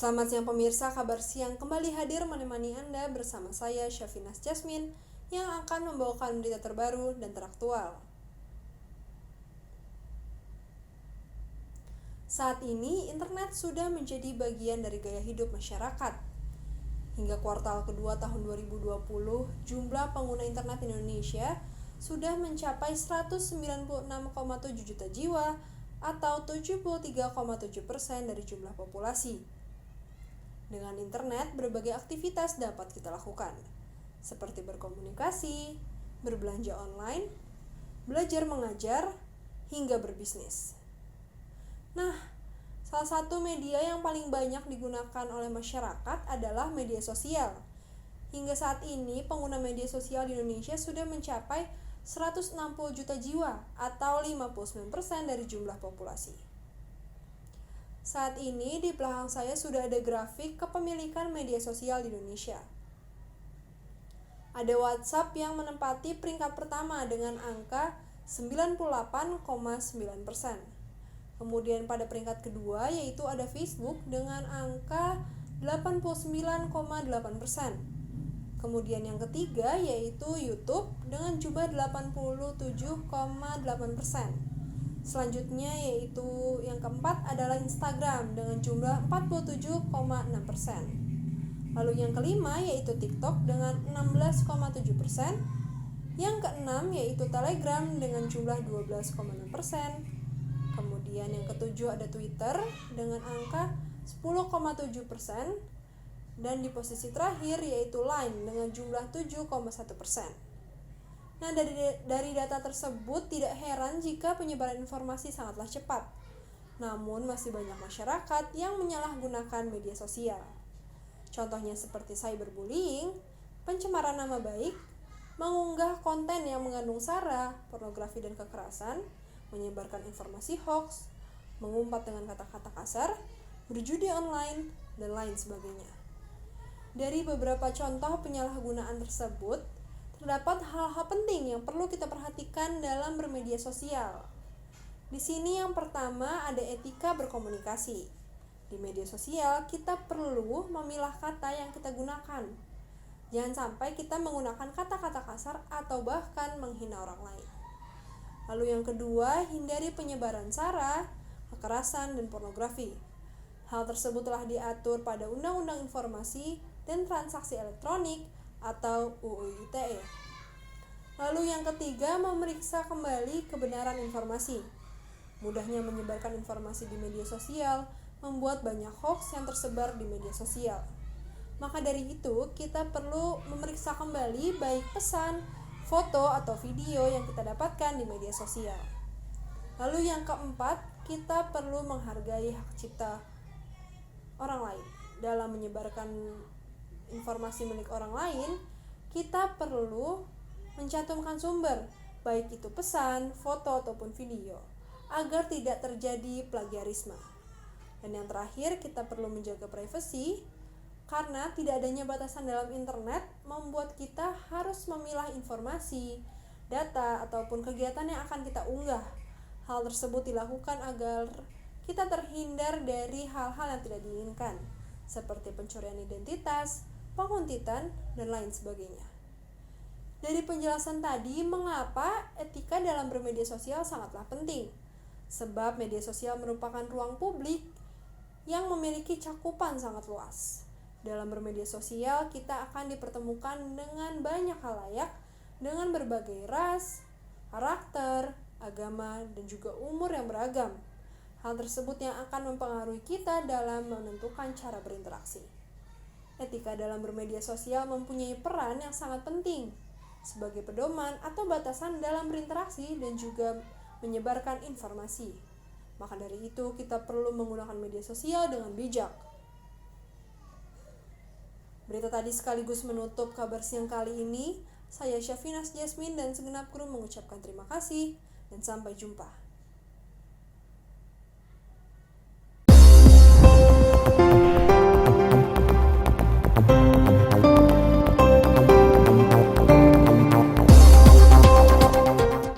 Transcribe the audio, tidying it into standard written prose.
Selamat siang pemirsa, kabar siang kembali hadir menemani Anda bersama saya Syafinas Jasmine yang akan membawakan berita terbaru dan teraktual. Saat ini, internet sudah menjadi bagian dari gaya hidup masyarakat. Hingga kuartal kedua tahun 2020, jumlah pengguna internet Indonesia sudah mencapai 196,7 juta jiwa atau 73,7% dari jumlah populasi. Dengan internet, berbagai aktivitas dapat kita lakukan, seperti berkomunikasi, berbelanja online, belajar mengajar, hingga berbisnis. Nah, salah satu media yang paling banyak digunakan oleh masyarakat adalah media sosial. Hingga saat ini, pengguna media sosial di Indonesia sudah mencapai 160 juta jiwa atau 59% dari jumlah populasi. Saat ini di belakang saya sudah ada grafik kepemilikan media sosial di Indonesia. Ada WhatsApp yang menempati peringkat pertama dengan angka 98,9%. Kemudian pada peringkat kedua yaitu ada Facebook dengan angka 89,8%. Kemudian yang ketiga yaitu YouTube dengan jumlah 87,8%. Selanjutnya yaitu yang keempat adalah Instagram dengan jumlah 47,6%. Lalu yang kelima yaitu TikTok dengan 16,7%. Yang keenam yaitu Telegram dengan jumlah 12,6%. Kemudian yang ketujuh ada Twitter dengan angka 10,7%. Dan di posisi terakhir yaitu Line dengan jumlah 7,1%. Nah, dari data tersebut tidak heran jika penyebaran informasi sangatlah cepat. Namun masih banyak masyarakat yang menyalahgunakan media sosial. Contohnya seperti cyberbullying, pencemaran nama baik, mengunggah konten yang mengandung sara, pornografi dan kekerasan, menyebarkan informasi hoax, mengumpat dengan kata-kata kasar, berjudi online, dan lain sebagainya. Dari beberapa contoh penyalahgunaan tersebut, terdapat hal-hal penting yang perlu kita perhatikan dalam bermedia sosial. Di sini yang pertama ada etika berkomunikasi. Di media sosial kita perlu memilah kata yang kita gunakan. Jangan sampai kita menggunakan kata-kata kasar atau bahkan menghina orang lain. Lalu yang kedua, hindari penyebaran sara, kekerasan, dan pornografi. Hal tersebut telah diatur pada Undang-Undang Informasi dan Transaksi Elektronik atau UU ITE. Lalu yang ketiga, memeriksa kembali kebenaran informasi. Mudahnya menyebarkan informasi di media sosial membuat banyak hoax yang tersebar di media sosial. Maka dari itu, kita perlu memeriksa kembali baik pesan, foto, atau video yang kita dapatkan di media sosial. Lalu yang keempat, kita perlu menghargai hak cipta orang lain. Dalam menyebarkan informasi milik orang lain, kita perlu mencantumkan sumber, baik itu pesan, foto, ataupun video, agar tidak terjadi plagiarisme. Dan yang terakhir, kita perlu menjaga privasi, karena tidak adanya batasan dalam internet membuat kita harus memilah informasi, data, ataupun kegiatan yang akan kita unggah. Hal tersebut dilakukan agar kita terhindar dari hal-hal yang tidak diinginkan, seperti pencurian identitas, penguntitan, dan lain sebagainya. Dari penjelasan tadi, mengapa etika dalam bermedia sosial sangatlah penting? Sebab media sosial merupakan ruang publik yang memiliki cakupan sangat luas. Dalam bermedia sosial, kita akan dipertemukan dengan banyak khalayak dengan berbagai ras, karakter, agama, dan juga umur yang beragam. Hal tersebut yang akan mempengaruhi kita dalam menentukan cara berinteraksi. Etika dalam bermedia sosial mempunyai peran yang sangat penting sebagai pedoman atau batasan dalam berinteraksi dan juga menyebarkan informasi. Maka dari itu kita perlu menggunakan media sosial dengan bijak. Berita tadi sekaligus menutup kabar siang kali ini. Saya Syafinas Jasmine dan segenap kru mengucapkan terima kasih dan sampai jumpa.